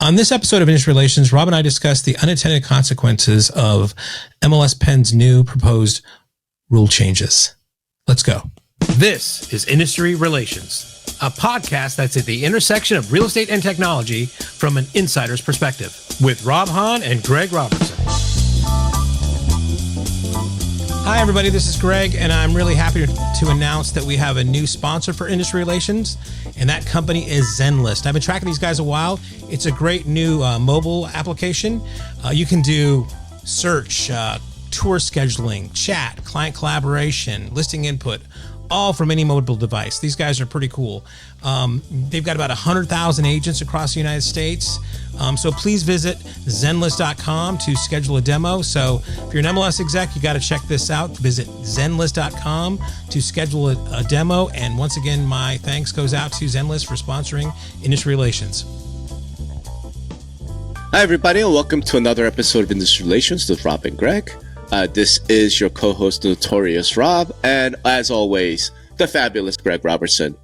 On this episode of Industry Relations, Rob and I discuss the unintended consequences of MLS Penn's new proposed rule changes. Let's go. This is Industry Relations, a podcast that's at the intersection of real estate and technology from an insider's perspective, with Rob Hahn and Greg Robertson. Hi, everybody. This is Greg, and I'm really happy to announce that we have a new sponsor for Industry Relations, and that company is Zenlist. I've been tracking these guys a while. It's a great new mobile application. You can do search, tour scheduling, chat, client collaboration, listing input, all from any mobile device. These guys are pretty cool. They've got about 100,000 agents across the United States. So please visit Zenlist.com to schedule a demo. So if you're an MLS exec, you got to check this out. Visit Zenlist.com to schedule a demo. And once again, my thanks goes out to Zenlist for sponsoring Industry Relations. Hi, everybody, and welcome to another episode of Industry Relations with Rob and Greg. This is your co-host, the Notorious Rob, and as always, the fabulous Greg Robertson.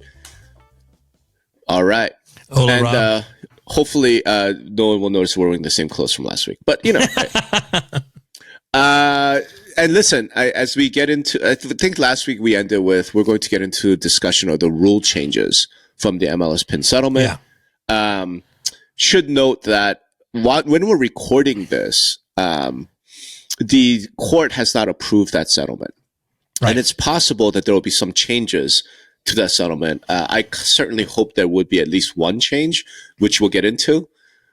All right. Hola, and Rob. Hopefully no one will notice we're wearing the same clothes from last week. But, you know. And listen, as we get into, I think last week we ended with, we're going to get into a discussion of the rule changes from the MLS Penn settlement. Yeah. Should note that when we're recording this, the court has not approved that settlement. Right. And it's possible that there will be some changes to that settlement. I certainly hope there would be at least one change, which we'll get into.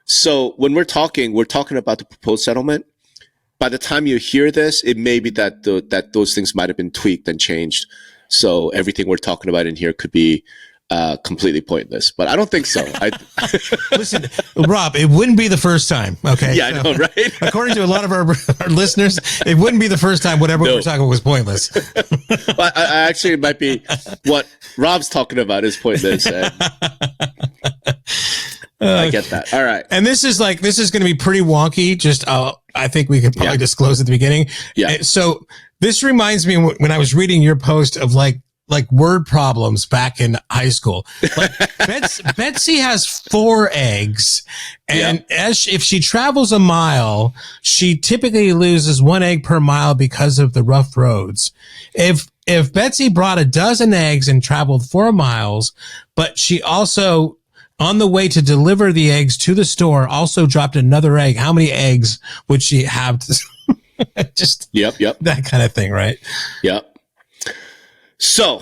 So when we're talking about the proposed settlement. By the time you hear this, it may be that that those things might have been tweaked and changed. So everything we're talking about in here could be completely pointless, but I don't think so. Listen, Rob, it wouldn't be the first time. Okay. Yeah, I know, right? According to a lot of our listeners, it wouldn't be the first time whatever we're talking about was pointless. Well, I actually, it might be what Rob's talking about is pointless. I get that. All right. And this is going to be pretty wonky. Just, I think we could probably disclose at the beginning. Yeah. So this reminds me when I was reading your post of like word problems back in high school. Like Betsy has 4 eggs, and if she travels a mile, she typically loses 1 egg per mile because of the rough roads. If Betsy brought a dozen eggs and traveled 4 miles, but she also, on the way to deliver the eggs to the store, also dropped another egg, how many eggs would she have? Just yep. That kind of thing, right? Yep. So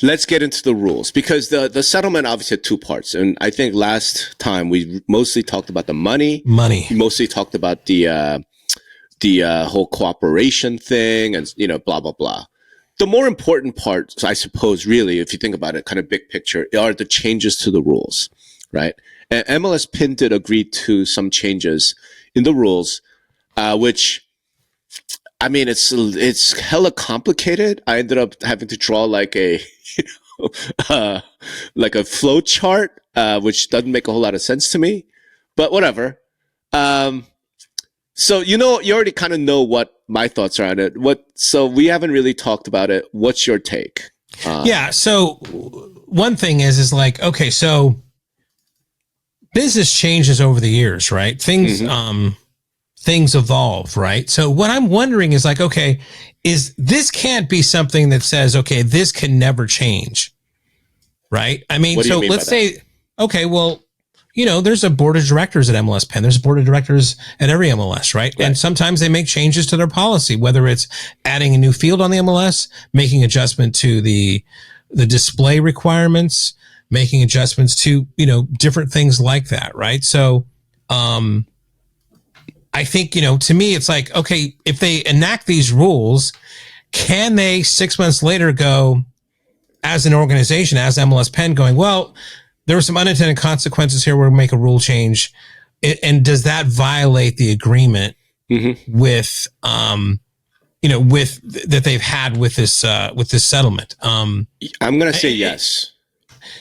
let's get into the rules, because the settlement obviously had 2 parts. And I think last time we mostly talked about the money. We mostly talked about the whole cooperation thing and, blah, blah, blah. The more important part, I suppose, really, if you think about it, kind of big picture, are the changes to the rules, right? And MLS Penn did agree to some changes in the rules, which, I mean, it's hella complicated. I ended up having to draw like a flow chart, which doesn't make a whole lot of sense to me, but whatever. So, you already kind of know what my thoughts are on it. So we haven't really talked about it. What's your take? So one thing is like, okay, so business changes over the years, right? Things evolve, right? So what I'm wondering is like, okay, this can't be something that says, okay, this can never change, right? I mean, so let's say, okay, well, there's a board of directors at MLS Penn. There's a board of directors at every MLS, right? And sometimes they make changes to their policy, whether it's adding a new field on the MLS, making adjustment to the display requirements, making adjustments to, different things like that, right? So, I think, to me, it's like, okay, if they enact these rules, can they 6 months later go as an organization, as MLS Penn going, well, there were some unintended consequences here. We'll make a rule change. And does that violate the agreement with, that they've had with this settlement? I'm going to say yes.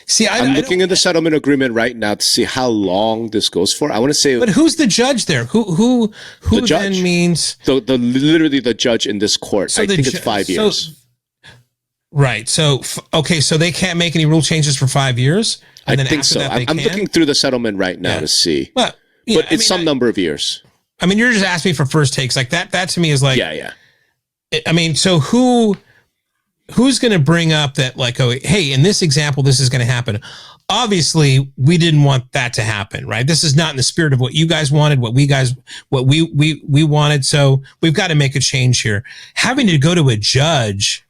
See, I'm looking at the settlement agreement right now to see how long this goes for. I want to say, but who's the judge there? Who the judge then means literally the judge in this court? So I think it's 5 years. Right. So okay. So they can't make any rule changes for 5 years. I think so. I'm looking through the settlement right now to see. Well, but it's some number of years. I mean, you're just asking me for first takes like that. That to me is like, yeah. I mean, so who's going to bring up that like, oh, hey, in this example, this is going to happen. Obviously, we didn't want that to happen, right? This is not in the spirit of what you guys wanted, what we wanted. So we've got to make a change here. Having to go to a judge.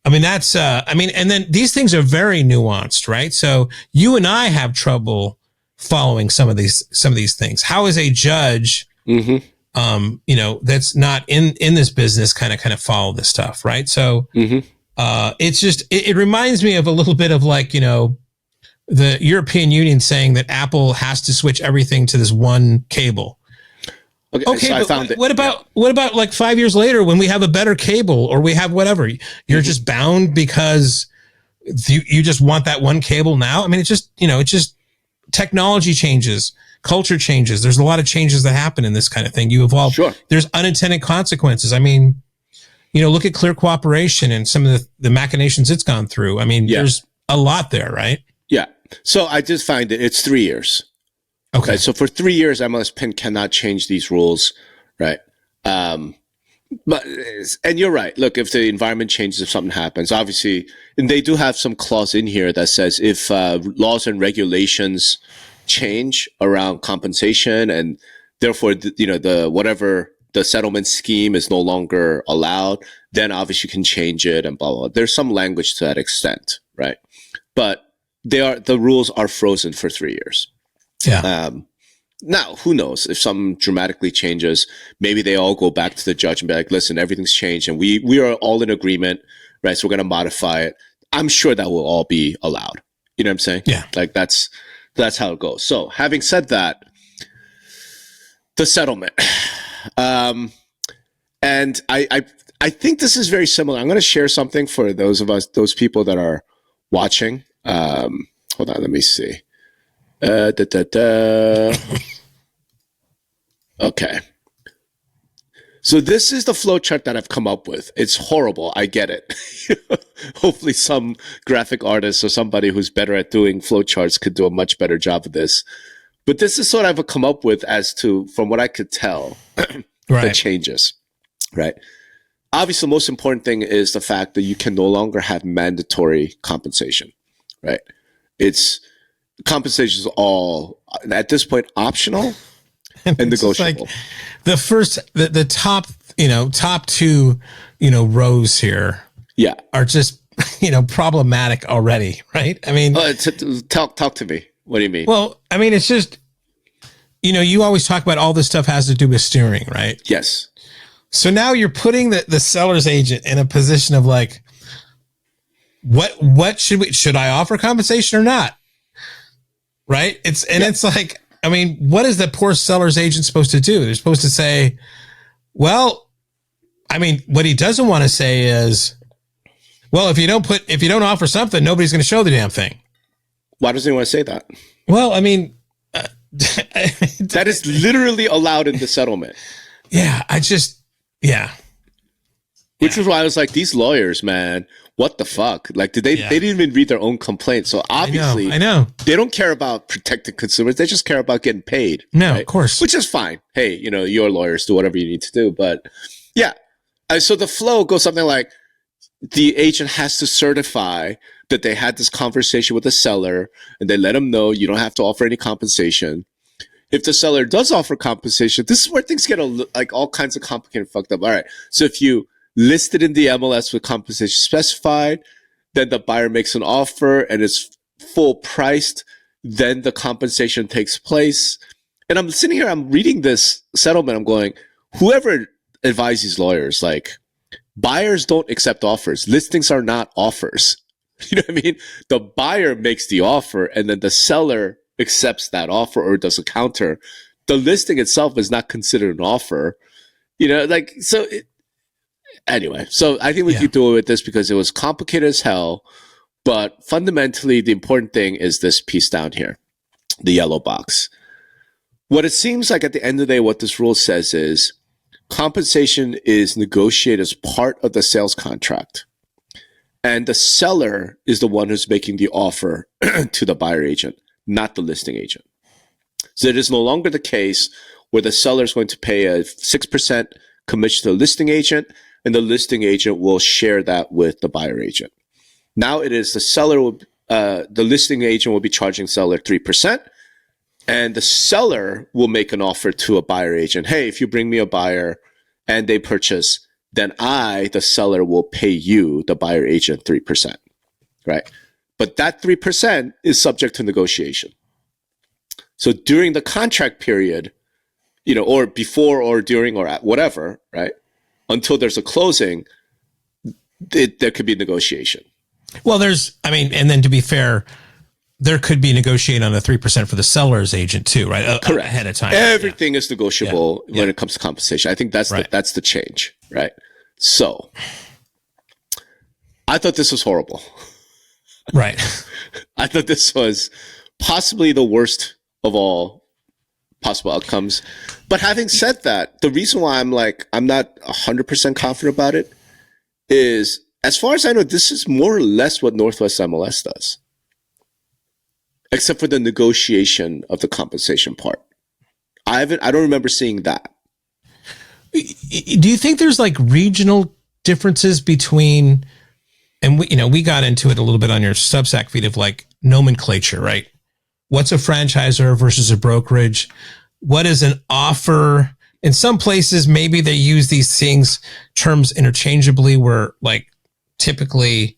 I mean, that's, and then these things are very nuanced, right? So you and I have trouble following some of these things. How is a judge, that's not in this business kind of follow this stuff, right? So, it's just, it reminds me of a little bit of like, the European Union saying that Apple has to switch everything to this one cable. Okay, so I found what about like 5 years later when we have a better cable or we have whatever? You're just bound because you just want that one cable now. I mean, it's just technology changes, culture changes. There's a lot of changes that happen in this kind of thing. You evolve. Sure. There's unintended consequences. I mean, look at Clear Cooperation and some of the machinations it's gone through. I mean, there's a lot there, right? Yeah. So I just find it's 3 years. Okay. So for 3 years, MLS PIN cannot change these rules, right? And you're right. Look, if the environment changes, if something happens, obviously, and they do have some clause in here that says if laws and regulations change around compensation and therefore, whatever the settlement scheme is no longer allowed, then obviously you can change it and blah, blah, blah. There's some language to that extent, right? But the rules are frozen for 3 years. Yeah. Now, who knows if something dramatically changes? Maybe they all go back to the judge and be like, "Listen, everything's changed, and we are all in agreement, right? So we're going to modify it." I'm sure that will all be allowed. You know what I'm saying? Yeah. Like that's how it goes. So, having said that, the settlement, and I think this is very similar. I'm going to share something for those people that are watching. Hold on, let me see. Okay. So this is the flowchart that I've come up with. It's horrible. I get it. Hopefully some graphic artist or somebody who's better at doing flowcharts could do a much better job of this. But this is what I've come up with as to, from what I could tell, the changes, right? Obviously, the most important thing is the fact that you can no longer have mandatory compensation, right? Compensation is all, at this point, optional and negotiable. Like the top two, rows here are just, problematic already, right? I mean, talk to me. What do you mean? Well, I mean, it's just, you always talk about all this stuff has to do with steering, right? Yes. So now you're putting the seller's agent in a position of like, what should I offer compensation or not? Right. It's like, I mean, what is the poor seller's agent supposed to do? They're supposed to say, well, I mean, what he doesn't want to say is, well, if you don't offer something, nobody's going to show the damn thing. Why doesn't he want to say that? Well, I mean, that is literally allowed in the settlement. Yeah. Which is why I was like, these lawyers, man, what the fuck? Like, they didn't even read their own complaint. So obviously, I know. They don't care about protecting consumers. They just care about getting paid. No, right? Of course. Which is fine. Hey, your lawyers, do whatever you need to do. But yeah. So the flow goes something like the agent has to certify that they had this conversation with the seller and they let them know you don't have to offer any compensation. If the seller does offer compensation, this is where things get like all kinds of complicated and fucked up. All right. So if you listed in the MLS with compensation specified, then the buyer makes an offer and it's full priced, then the compensation takes place. And I'm sitting here, I'm reading this settlement, I'm going, whoever advised these lawyers, like, buyers don't accept offers. Listings are not offers. You know what I mean? The buyer makes the offer and then the seller accepts that offer or does a counter. The listing itself is not considered an offer. Anyway, so I think we keep doing with this because it was complicated as hell. But fundamentally, the important thing is this piece down here, the yellow box. What it seems like at the end of the day, what this rule says is compensation is negotiated as part of the sales contract. And the seller is the one who's making the offer to the buyer agent, not the listing agent. So it is no longer the case where the seller is going to pay a 6% commission to the listing agent, and the listing agent will share that with the buyer agent. Now it is the seller, the listing agent will be charging seller 3%, and the seller will make an offer to a buyer agent. Hey, if you bring me a buyer and they purchase, then I, the seller, will pay you, the buyer agent, 3%, right? But that 3% is subject to negotiation. So during the contract period, or before or during or at whatever, right? Until there's a closing, there could be negotiation. Well, and then to be fair, there could be negotiated on the 3% for the seller's agent too, right? Correct. Ahead of time. Everything is negotiable when it comes to compensation. I think that's that's the change, right? So I thought this was horrible. Right. I thought this was possibly the worst of all possible outcomes. But having said that, the reason why I'm not 100% confident about it is, as far as I know, this is more or less what Northwest MLS does, except for the negotiation of the compensation part. I don't remember seeing that. Do you think there's regional differences between, and we got into it a little bit on your Substack feed of nomenclature, right? What's a franchisor versus a brokerage? What is an offer? In some places, maybe they use these terms interchangeably, where typically,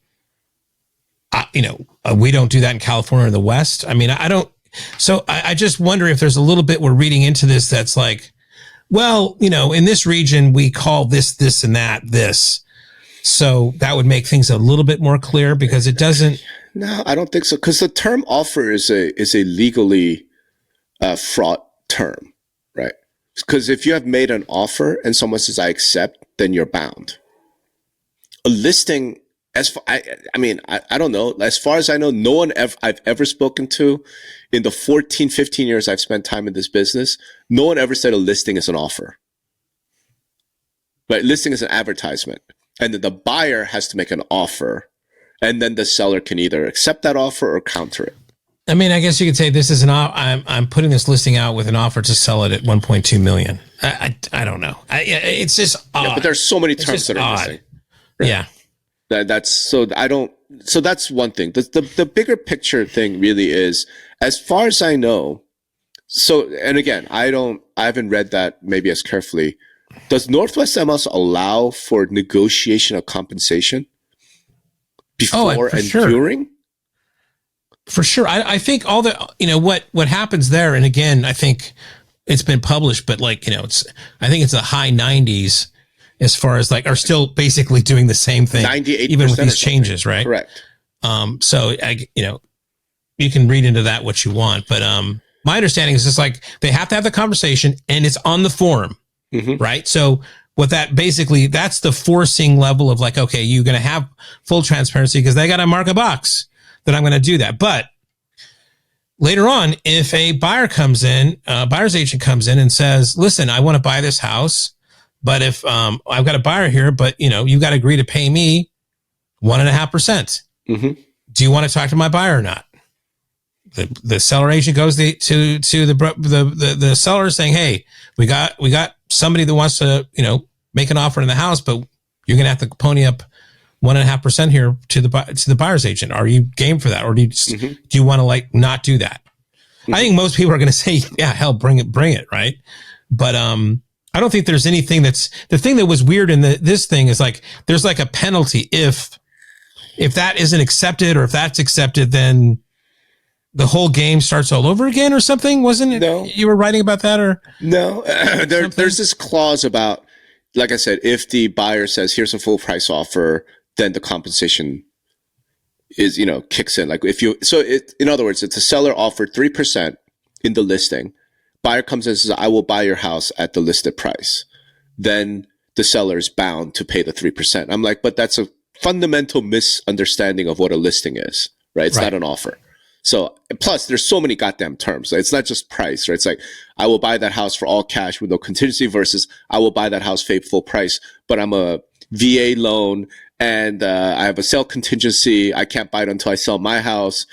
we don't do that in California or the West. I mean, I don't. So I just wonder if there's a little bit we're reading into this that's in this region, we call this, and that, this. So that would make things a little bit more clear, because it doesn't. No, I don't think so. Because the term offer is a legally fraught term, right? Because if you have made an offer and someone says, I accept, then you're bound. A listing, I don't know. As far as I know, no one I've ever spoken to in the 14, 15 years I've spent time in this business, no one ever said a listing is an offer. Right? Listing is an advertisement. And then the buyer has to make an offer, and then the seller can either accept that offer or counter it. I mean, I guess you could say this is I'm putting this listing out with an offer to sell it at 1.2 million. I don't know. It's just odd. Yeah, but there's so many terms that are missing. Right? Yeah. That's one thing. The bigger picture thing really is, as far as I know, and again, I haven't read that maybe as carefully. Does Northwest MLS allow for negotiation of compensation before and during? For sure. I think all the, what happens there, and again, I think it's been published, but I think it's the high 90s as far as are still basically doing the same thing, 98%, even with these changes, right? Correct. So you can read into that what you want, but my understanding is just they have to have the conversation, and it's on the forum, right? So what that basically, that's the forcing level of okay, you're going to have full transparency because they got to mark a box that I'm going to do that. But later on, if a buyer comes in, buyer's agent comes in and says, listen, I want to buy this house, but if I've got a buyer here, but you got to agree to pay me 1.5%. Do you want to talk to my buyer or not? The seller agent goes to the seller saying, hey, we got somebody that wants to make an offer in the house, but you're going to have to pony up 1.5% here to the buyer's agent. Are you game for that, or do you want to not do that? I think most people are going to say, yeah, hell, bring it, right? But I don't think there's anything the thing that was weird in this thing is there's a penalty if that isn't accepted, or if that's accepted, then the whole game starts all over again or something. Wasn't it? No. You were writing about that, or no? There's this clause about, like I said, if the buyer says, here's a full price offer, then the compensation is, kicks in. In other words, if the seller offered 3% in the listing, buyer comes in and says, I will buy your house at the listed price, then the seller is bound to pay the 3%. I'm but that's a fundamental misunderstanding of what a listing is, right? It's not an offer. So, plus there's so many goddamn terms. It's not just price, right? It's I will buy that house for all cash with no contingency versus I will buy that house full price, but I'm a VA loan and I have a sale contingency. I can't buy it until I sell my house.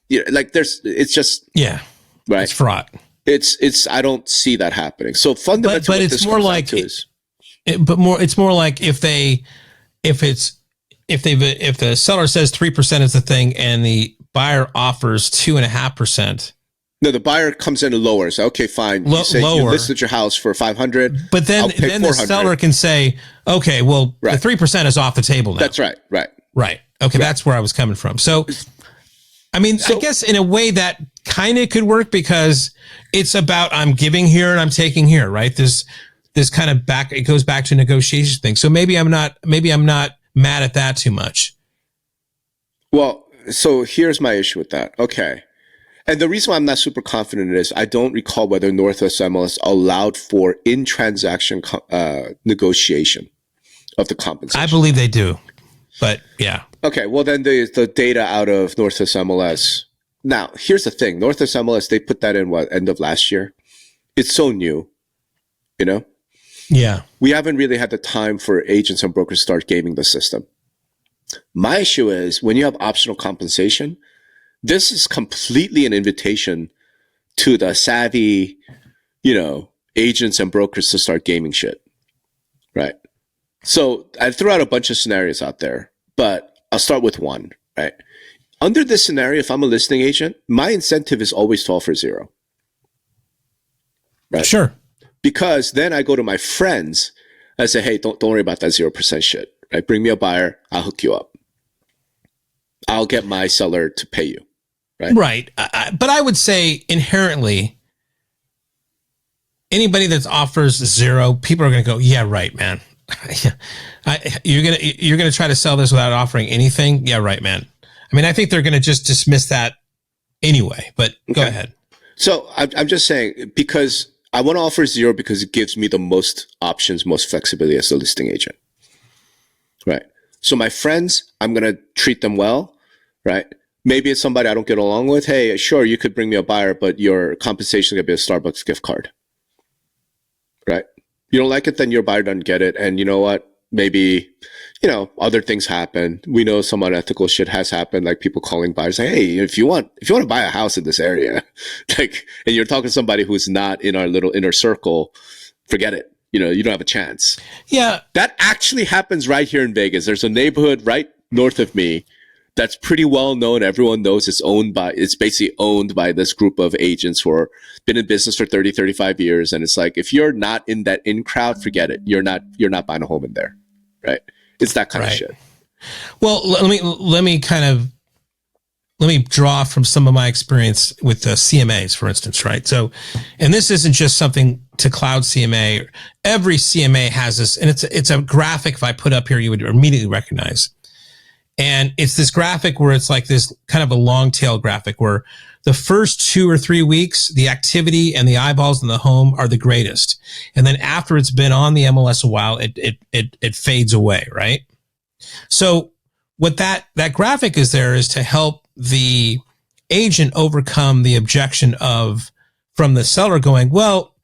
It's just, yeah, right. It's fraught. I don't see that happening. So fundamentally, but it's more like it's more like if the seller says 3% is the thing and the buyer offers 2.5%. No, the buyer comes in and lowers. Okay, fine. You say you listed your house for 500. But then the seller can say, okay, well, the 3% is off the table now. That's right. Right. Okay, that's where I was coming from. So, I mean, I guess in a way that kind of could work because it's about I'm giving here and I'm taking here, right? This kind of it goes back to a negotiation thing. So maybe I'm not mad at that too much. Well, so here's my issue with that. Okay. And the reason why I'm not super confident is I don't recall whether Northwest MLS allowed for in-transaction negotiation of the compensation. I believe they do, but yeah. Okay, well then the data out of Northwest MLS. Now, here's the thing. Northwest MLS, they put that in end of last year? It's so new, you know? Yeah. We haven't really had the time for agents and brokers to start gaming the system. My issue is when you have optional compensation, this is completely an invitation to the savvy, agents and brokers to start gaming shit, right? So I threw out a bunch of scenarios out there, but I'll start with one, right? Under this scenario, if I'm a listing agent, my incentive is always to offer 0. Right? Sure. Because then I go to my friends and say, hey, don't worry about that 0% shit, right? Bring me a buyer. I'll hook you up. I'll get my seller to pay you. Right. But I would say inherently, anybody that offers 0, people are going to go, yeah, right, man. You're going to try to sell this without offering anything. Yeah, right, man. I mean, I think they're going to just dismiss that anyway, but go ahead. So I'm just saying, because I want to offer 0 because it gives me the most options, most flexibility as a listing agent. Right. So my friends, I'm going to treat them well. Right. Maybe it's somebody I don't get along with. Hey, sure, you could bring me a buyer, but your compensation is going to be a Starbucks gift card. Right? You don't like it, then your buyer doesn't get it. And you know what? Maybe, other things happen. We know some unethical shit has happened, like people calling buyers saying, hey, if you want to buy a house in this area, and you're talking to somebody who's not in our little inner circle, forget it. You don't have a chance. Yeah. That actually happens right here in Vegas. There's a neighborhood right north of me that's pretty well known. Everyone knows it's basically owned by this group of agents who have been in business for 30, 35 years. And it's like, if you're not in that in crowd, forget it. You're not buying a home in there. Right. It's that kind of shit. Well, let me draw from some of my experience with the CMAs, for instance. Right. So, and this isn't just something to Cloud CMA. Every CMA has this, and it's a graphic. If I put up here, you would immediately recognize. And it's this graphic where it's like this kind of a long tail graphic where the first 2 or 3 weeks, the activity and the eyeballs in the home are the greatest. And then after it's been on the MLS a while, it fades away, right? So what that graphic is there is to help the agent overcome the objection from the seller going, well,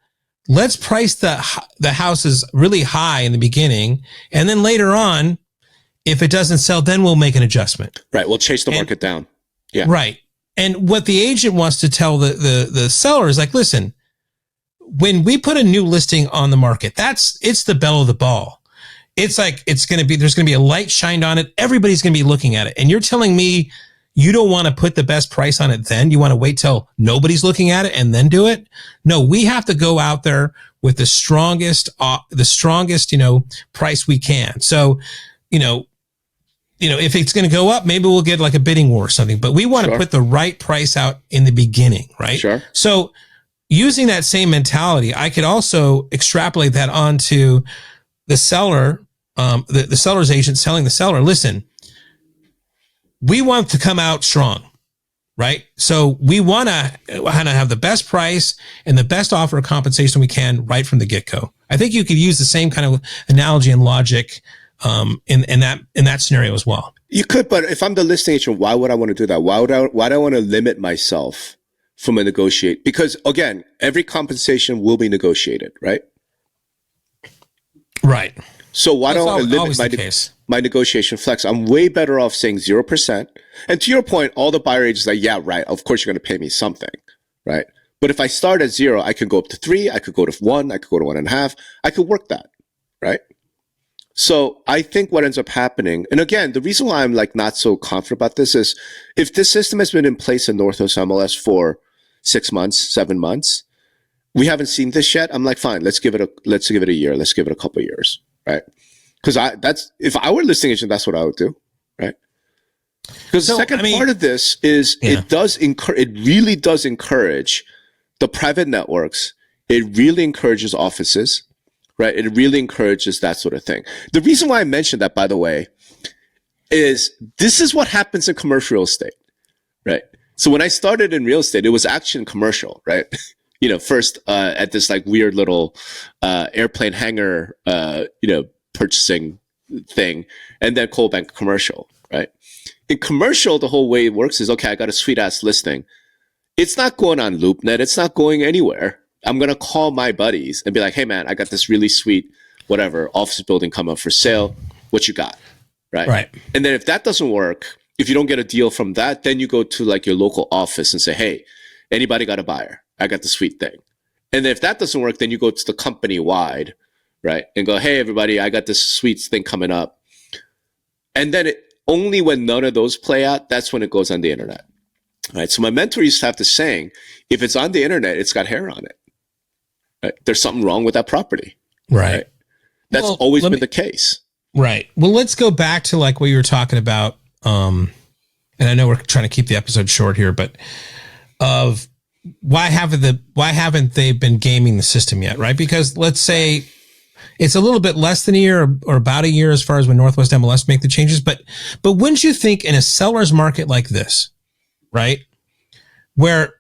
let's price the houses really high in the beginning. And then later on, if it doesn't sell, then we'll make an adjustment. Right. We'll chase the market down. Yeah. Right. And what the agent wants to tell the seller is like, listen, when we put a new listing on the market, it's the belle of the ball. It's like, there's going to be a light shined on it. Everybody's going to be looking at it. And you're telling me you don't want to put the best price on it then? You want to wait till nobody's looking at it and then do it? No, we have to go out there with the strongest, price we can. So, if it's going to go up, maybe we'll get like a bidding war or something, but we want to put the right price out in the beginning, right? Sure. So using that same mentality, I could also extrapolate that onto the seller, the seller's agent telling the seller, listen, we want to come out strong, right? So we want to have the best price and the best offer of compensation we can right from the get-go. I think you could use the same kind of analogy and logic in that scenario as well. You could, but if I'm the listing agent, why would I want to do that? Why do I want to limit myself from a negotiate? Because again, every compensation will be negotiated, right? Right. So why don't I limit my negotiation flex? I'm way better off saying 0%. And to your point, all the buyer agents are like, yeah, right. Of course you're going to pay me something, right? But if I start at 0, I could go up to 3, I could go to 1, I could go to 1.5. I could work that, right? So I think what ends up happening, and again, the reason why I'm like not so confident about this is if this system has been in place in Northwest MLS for 6 months, 7 months, we haven't seen this yet. I'm like, fine, let's give it a year. Let's give it a couple of years, right? Because if I were a listing agent, that's what I would do, right? Because the second part of this is it really does encourage the private networks. It really encourages offices. Right. It really encourages that sort of thing. The reason why I mentioned that, by the way, is this is what happens in commercial real estate. Right. So when I started in real estate, it was actually in commercial. Right. First at this like weird little airplane hangar, purchasing thing, and then Coldwell Banker commercial. Right. In commercial, the whole way it works is, okay, I got a sweet ass listing. It's not going on LoopNet. It's not going anywhere. I'm going to call my buddies and be like, hey, man, I got this really sweet, whatever, office building come up for sale. What you got? Right. And then if that doesn't work, if you don't get a deal from that, then you go to like your local office and say, hey, anybody got a buyer? I got the sweet thing. And then if that doesn't work, then you go to the company wide, right? And go, hey, everybody, I got this sweet thing coming up. And then only when none of those play out, that's when it goes on the internet. Right. So my mentor used to have this saying, if it's on the internet, it's got hair on it. Right? There's something wrong with that property. Right. That's always been the case. Right. Well, let's go back to like what you were talking about. And I know we're trying to keep the episode short here, but of why haven't they been gaming the system yet? Right. Because let's say it's a little bit less than a year or about a year as far as when Northwest MLS make the changes. But wouldn't you think in a seller's market like this, right, where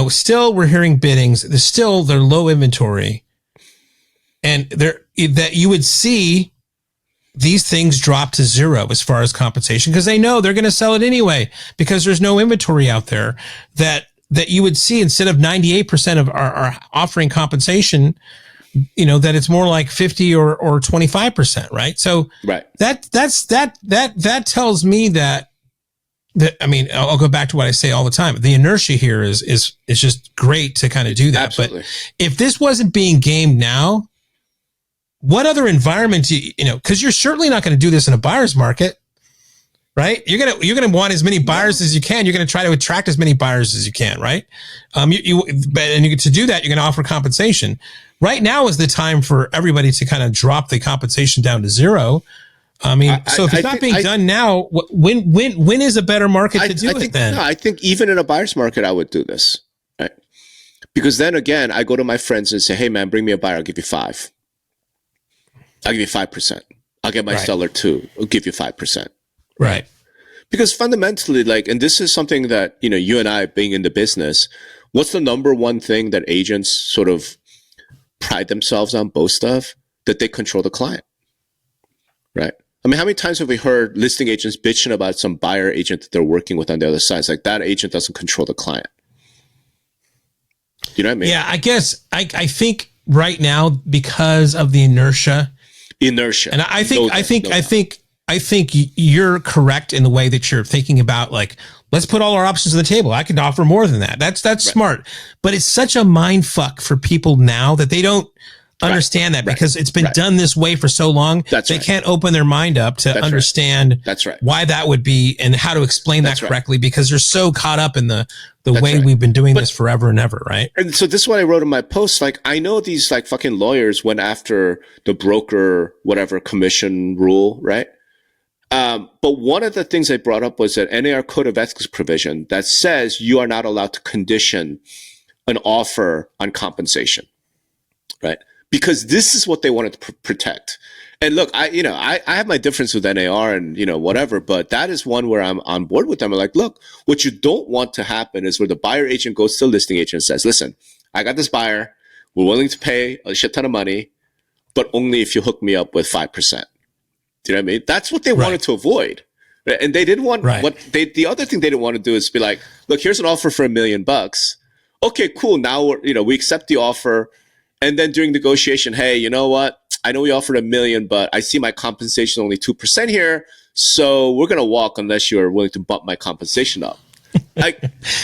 still we're hearing biddings. They're low inventory, and that you would see these things drop to 0 as far as compensation because they know they're going to sell it anyway because there's no inventory out there. That you would see instead of 98% of our offering compensation, that it's more like 50 or 25%, right? So that tells me that. I mean, I'll go back to what I say all the time. The inertia here is just great to kind of do that. Absolutely. But if this wasn't being gamed now, what other environment because you're certainly not going to do this in a buyer's market, right? You're going to want as many buyers as you can. You're going to try to attract as many buyers as you can, right? To do that, you're going to offer compensation. Right now is the time for everybody to kind of drop the compensation down to 0. I mean, if it's not being done now, when is a better market to do it then? No, I think even in a buyer's market, I would do this, right? Because then again, I go to my friends and say, hey, man, bring me a buyer. I'll give you 5. I'll give you 5%. I'll get my seller too. I'll give you 5%. Right. Because fundamentally, and this is something that, you and I being in the business, what's the number one thing that agents sort of pride themselves on, boast of? That they control the client, right? I mean, how many times have we heard listing agents bitching about some buyer agent that they're working with on the other side? It's like that agent doesn't control the client. You know what I mean? Yeah, I guess I think right now because of the inertia, and I think you're correct in the way that you're thinking about let's put all our options on the table. I can offer more than that. That's smart, but it's such a mind fuck for people now that they don't understand that because it's been done this way for so long. They can't open their mind up to understand why that would be and how to explain that correctly because they're so caught up in the way we've been doing this forever and ever, right? And so this is what I wrote in my post. I know these fucking lawyers went after the broker, whatever commission rule, right? But one of the things I brought up was that NAR Code of Ethics provision that says you are not allowed to condition an offer on compensation, right? Because this is what they wanted to protect. And look, I have my difference with NAR and, whatever, but that is one where I'm on board with them. I'm like, look, what you don't want to happen is where the buyer agent goes to the listing agent and says, listen, I got this buyer. We're willing to pay a shit ton of money, but only if you hook me up with 5%. Do you know what I mean? That's what they wanted to avoid. Right? And they didn't want the other thing they didn't want to do is be like, look, here's an offer for $1 million. Okay, cool. Now we accept the offer. And then during negotiation, hey, you know what? I know we offered $1 million, but I see my compensation only 2% here. So we're going to walk unless you're willing to bump my compensation up. Like,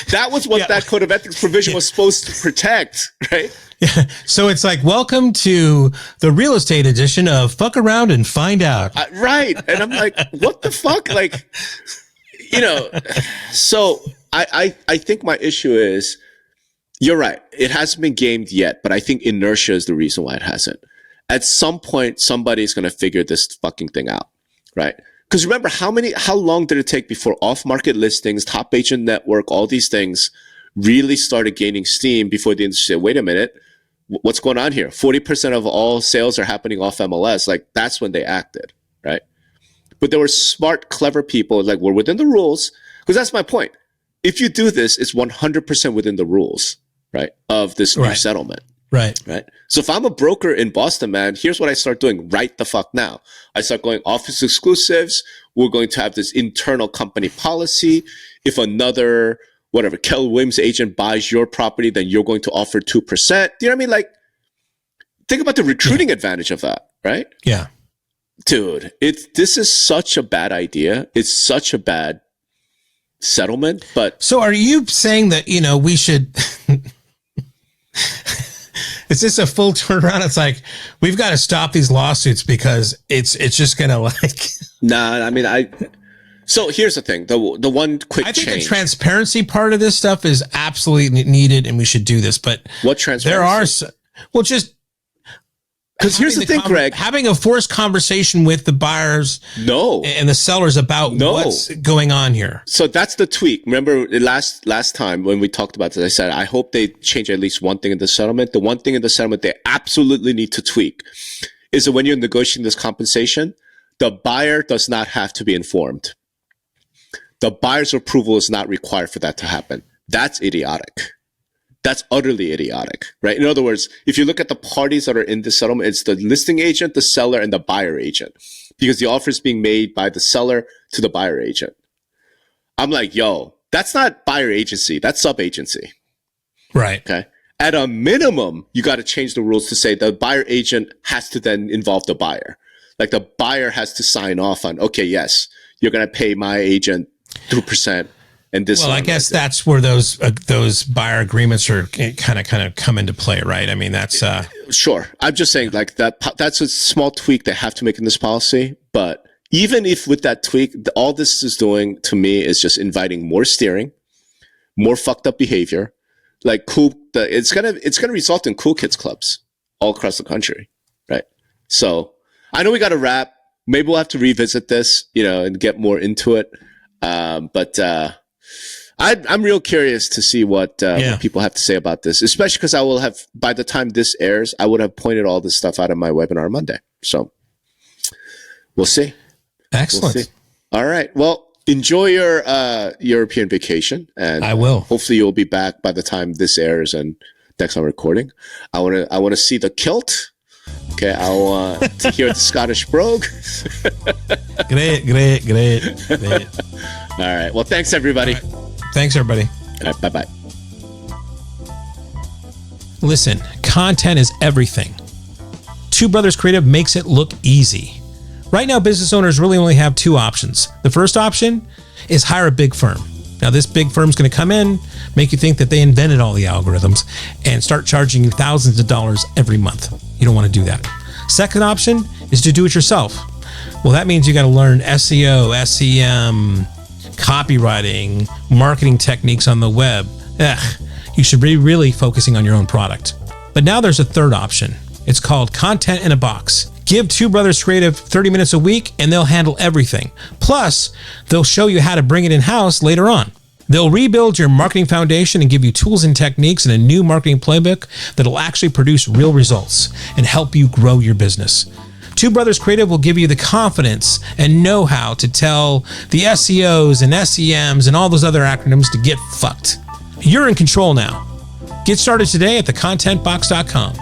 that was what that code of ethics provision was supposed to protect, right? Yeah. So it's like, welcome to the real estate edition of Fuck Around and Find Out. Right. And I'm like, what the fuck? Like, you know, so I think my issue is, you're right. It hasn't been gamed yet, but I think inertia is the reason why it hasn't. At some point, somebody's going to figure this fucking thing out, right? Because remember, how long did it take before off-market listings, top agent network, all these things really started gaining steam before the industry said, wait a minute, what's going on here? 40% of all sales are happening off MLS. Like, that's when they acted, right? But there were smart, clever people, like, we're within the rules. Because that's my point. If you do this, it's 100% within the rules, right, of this new settlement. Right. Right. So if I'm a broker in Boston, man, here's what I start doing right the fuck now. I start going office exclusives. We're going to have this internal company policy. If another, whatever, Keller Williams agent buys your property, then you're going to offer 2%. Do you know what I mean? Like, think about the recruiting advantage of that, right? Yeah. Dude, this is such a bad idea. It's such a bad settlement. But so are you saying that, you know, we should... Is this a full turnaround? It's like, we've got to stop these lawsuits because it's just going to like... Nah, I mean, so here's the thing. The one quick change. I think the transparency part of this stuff is absolutely needed and we should do this, but... What transparency? There are... Well, just... Because here's the thing, Greg. Having a forced conversation with the buyers and the sellers about what's going on here. So that's the tweak. Remember last time when we talked about this, I said, I hope they change at least one thing in the settlement. The one thing in the settlement they absolutely need to tweak is that when you're negotiating this compensation, the buyer does not have to be informed. The buyer's approval is not required for that to happen. That's idiotic. That's utterly idiotic, right? In other words, if you look at the parties that are in the settlement, it's the listing agent, the seller, and the buyer agent, because the offer is being made by the seller to the buyer agent. I'm like, yo, that's not buyer agency. That's sub-agency. Right. Okay. At a minimum, you got to change the rules to say the buyer agent has to then involve the buyer. Like, the buyer has to sign off on, okay, yes, you're going to pay my agent 2%. And this well, I guess that's where those buyer agreements are kind of come into play, right? I mean, that's sure. I'm just saying, like, that's a small tweak they have to make in this policy. But even if with that tweak, all this is doing to me is just inviting more steering, more fucked up behavior. Like, it's gonna result in cool kids clubs all across the country, right? So I know we got to wrap. Maybe we'll have to revisit this, you know, and get more into it. But I'm real curious to see what people have to say about this, especially because I will have, by the time this airs, I would have pointed all this stuff out in my webinar Monday. So we'll see. Excellent. We'll see. All right. Well, enjoy your European vacation, and I will. Hopefully, you'll be back by the time this airs and next time recording. I want to see the kilt. Okay, I want to hear the Scottish brogue. Great. All right. Well, thanks, everybody. Right. Thanks, everybody. All right, bye-bye. Listen, content is everything. Two Brothers Creative makes it look easy. Right now, business owners really only have two options. The first option is hire a big firm. Now, this big firm's going to come in, make you think that they invented all the algorithms, and start charging you thousands of dollars every month. You don't want to do that. Second option is to do it yourself. Well, that means you got to learn SEO, SEM, copywriting, marketing techniques on the web. You should be really focusing on your own product. But now there's a third option. It's called Content in a Box. Give Two Brothers Creative 30 minutes a week and they'll handle everything. Plus, they'll show you how to bring it in-house later on. They'll rebuild your marketing foundation and give you tools and techniques and a new marketing playbook that'll actually produce real results and help you grow your business. Two Brothers Creative will give you the confidence and know-how to tell the SEOs and SEMs and all those other acronyms to get fucked. You're in control now. Get started today at thecontentbox.com.